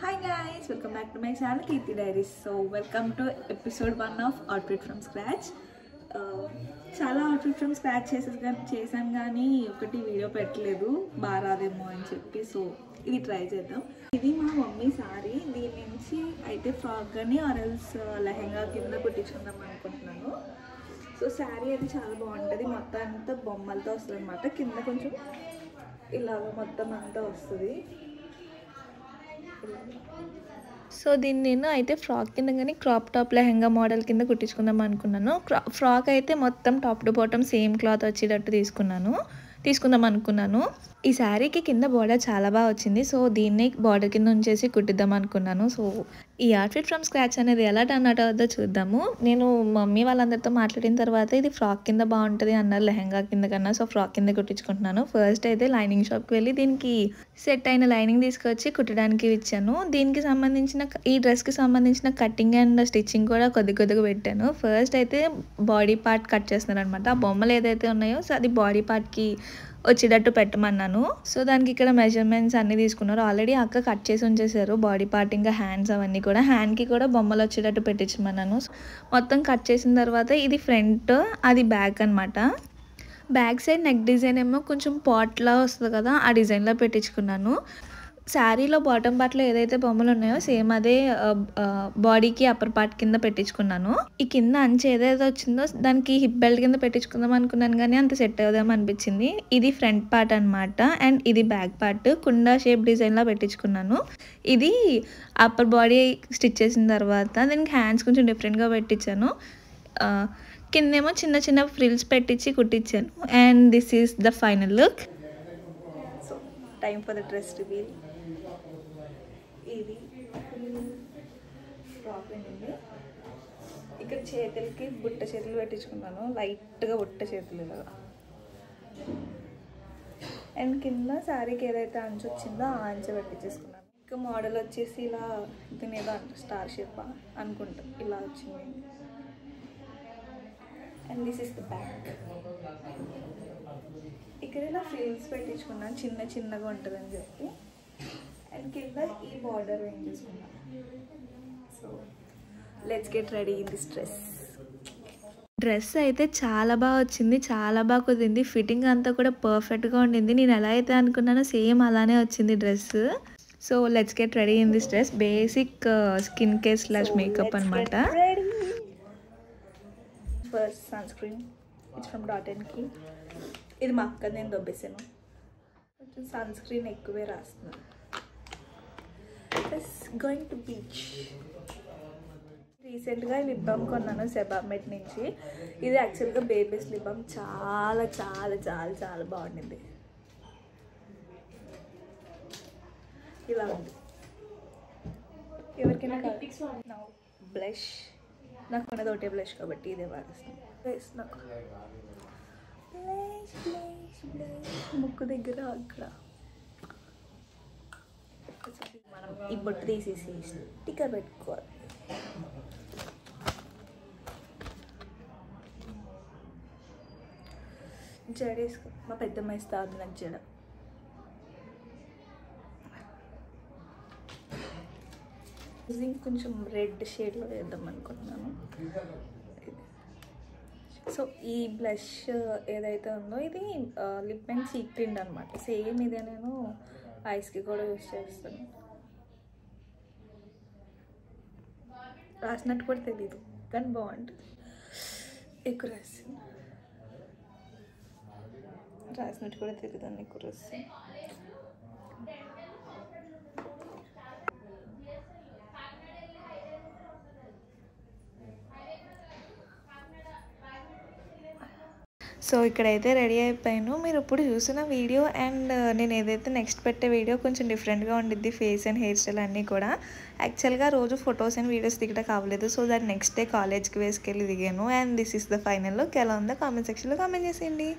Hi guys, welcome back to my channel Kirti Diaries. So welcome to episode 1 of Outfit from Scratch. చాలా outfit from scratch చేసాను కానీ ఒకటి video పెట్టలేదు బారాదేమో అని చెప్పి. సో ఇది ట్రై చేద్దాం. ఇది మా మమ్మీ సారీ, దీని నుంచి అయితే ఫ్రాక్ కానీ ఆర్ఎల్స్ లెహెంగా కింద కుట్టించుకుందాం అనుకుంటున్నాను. సో శారీ అయితే చాలా బాగుంటుంది, మొత్తం అంతా బొమ్మలతో వస్తుంది అనమాట. కింద కొంచెం ఇలాగ మొత్తం అంతా వస్తుంది. సో దీన్ని నేను అయితే ఫ్రాక్ కింద కానీ క్రాప్ టాప్ లెహంగా మోడల్ కింద కుట్టించుకుందాం అనుకున్నాను. ఫ్రాక్ అయితే మొత్తం top to bottom same cloth వచ్చేటట్టు తీసుకుందాం అనుకున్నాను. ఈ శారీకి కింద బార్డర్ చాలా బాగా వచ్చింది. సో దీన్ని బార్డర్ కింద ఉంచేసి కుట్టిద్దాం అనుకున్నాను. సో ఈ అవుట్ఫిట్ ఫ్రమ్ స్క్రాచ్ అనేది ఎలా టర్న్ అవుట్ అవుతుందో చూద్దాము. నేను మమ్మీ వాళ్ళందరితో మాట్లాడిన తర్వాత ఇది ఫ్రాక్ కింద బాగుంటుంది అన్నారు లెహంగా కింద కన్నా. సో ఫ్రాక్ కింద కుట్టించుకుంటున్నాను. ఫస్ట్ అయితే లైనింగ్ షాప్కి వెళ్ళి దీనికి సెట్ అయిన లైనింగ్ తీసుకొచ్చి కుట్టడానికి ఇచ్చాను. దీనికి సంబంధించిన ఈ డ్రెస్కి సంబంధించిన కటింగ్ అండ్ స్టిచ్చింగ్ కూడా కొద్దిగా పెట్టాను. ఫస్ట్ అయితే బాడీ పార్ట్ కట్ చేస్తున్నారు అనమాట. ఆ బొమ్మలు ఏదైతే ఉన్నాయో సో అది బాడీ పార్ట్కి వచ్చేటట్టు పెట్టమన్నాను. సో దానికి ఇక్కడ మెజర్మెంట్స్ అన్నీ తీసుకున్నారు. ఆల్రెడీ అక్క కట్ చేసి ఉంచేసారు బాడీ పార్ట్, ఇంకా హ్యాండ్స్ అవన్నీ కూడా. హ్యాండ్కి కూడా బొమ్మలు వచ్చేటట్టు పెట్టించమన్నాను. మొత్తం కట్ చేసిన తర్వాత ఇది ఫ్రంట్, అది బ్యాక్ అనమాట. బ్యాక్ సైడ్ నెక్ డిజైన్ ఏమో కొంచెం పాట్లా వస్తుంది కదా, ఆ డిజైన్లో పెట్టించుకున్నాను. శారీలో బాటమ్ పార్ట్లో ఏదైతే బొమ్మలు ఉన్నాయో సేమ్ అదే బాడీకి అప్పర్ పార్ట్ కింద పెట్టించుకున్నాను. ఈ కింద అంచు ఏదైతే వచ్చిందో దానికి హిప్ బెల్ట్ కింద పెట్టించుకుందాం అనుకున్నాను కానీ అంత సెట్ అవుదాం అనిపించింది. ఇది ఫ్రంట్ పార్ట్ అనమాట అండ్ ఇది బ్యాక్ పార్ట్ కుండా షేప్ డిజైన్లో పెట్టించుకున్నాను. ఇది అప్పర్ బాడీ స్టిచ్ చేసిన తర్వాత దీనికి హ్యాండ్స్ కొంచెం డిఫరెంట్గా పెట్టించాను. కిందేమో చిన్న ఫ్రిల్స్ పెట్టించి కుట్టించాను. And this is the final look. So time for the dress reveal. ఇది ఫ్రాక్ అండి. ఇక్కడ చేతులకి బుట్ట చేతులు పెట్టించుకున్నాను, లైట్గా బుట్ట చేతులు ఇలా. అండ్ కింద శారీకి ఏదైతే అంచు వచ్చిందో ఆ అంచు పెట్టించేసుకున్నాను. ఇంకా మోడల్ వచ్చేసి ఇలా దీని ఏదో స్టార్ షేప్ అనుకుంటా ఇలా వచ్చింది. And this is the back. ఇక్కడ ఇలా ఫ్రిల్స్ పెట్టించుకున్నాను, చిన్నగా ఉంటుందని చెప్పి. అండ్ కింద ఈ బార్డర్ వేయించేసుకున్నాను. So let's get ready in this dress అయితే చాలా బాగా వచ్చింది, చాలా బాగా కుదిరింది. ఫిట్టింగ్ అంతా కూడా పర్ఫెక్ట్గా ఉండింది. నేను ఎలా అయితే అనుకున్నానో సేమ్ అలానే వచ్చింది dress. So let's get ready in this dress. Basic skin care slash makeup అనమాట. First sunscreen, it's from Dot and Key. ఇది మా అక్క, నేను దొబ్బేసాను. కొంచెం సన్ స్క్రీన్ ఎక్కువే రాస్తున్నాను. Going to beach. రీసెంట్గా లిప్ బామ్ కొన్నాను సెబామెట్ నుంచి. ఇది యాక్చువల్గా బేబీస్ లిప్ బామ్. చాలా చాలా చాలా చాలా బాగుండింది. ఇలా ఉంది. ఎవరికైనా నా బ్లష్, నాకు ఉన్నది ఒకటే బ్లష్ కాబట్టి ఇదే వాడేస్తాను. నాకు ముక్కు దగ్గర అక్కడ మనం ఈ బొట్టు తీసేసి స్టిక్కర్ పెట్టుకోవాలి. జడ వేసుకో. మా పెద్దమ్మ ఇస్తా ఉంది నాకు జడ. కొంచెం రెడ్ షేడ్లో వేద్దాం అనుకుంటున్నాను. సో ఈ బ్లష్ ఏదైతే ఉందో ఇది లిప్ అండ్ చీక్ టింట్ అనమాట. సేమ్ ఇదే నేను ఐస్కి కూడా యూస్ చేస్తాను. రాసినట్టు కూడా తెలీదు కానీ బాగుంటుంది. ఎక్కువ రాసినట్టు కూడా తెలియదు అని ఎక్కువ రాస్తాను. సో ఇక్కడైతే రెడీ అయిపోయాను. మీరు ఇప్పుడు చూసిన వీడియో అండ్ నేను ఏదైతే నెక్స్ట్ పెట్టే వీడియో కొంచెం డిఫరెంట్గా ఉండిద్ది. ఫేస్ అండ్ హెయిర్ స్టైల్ అన్నీ కూడా. యాక్చువల్గా రోజు ఫొటోస్ అండ్ వీడియోస్ దిగడం కావలేదు. సో దాన్ని నెక్స్ట్ డే కాలేజ్కి వేసుకెళ్ళి దిగాను. And this is the final look. ఎలా ఉందో కామెంట్ సెక్షన్లో కామెంట్ చేసేయండి.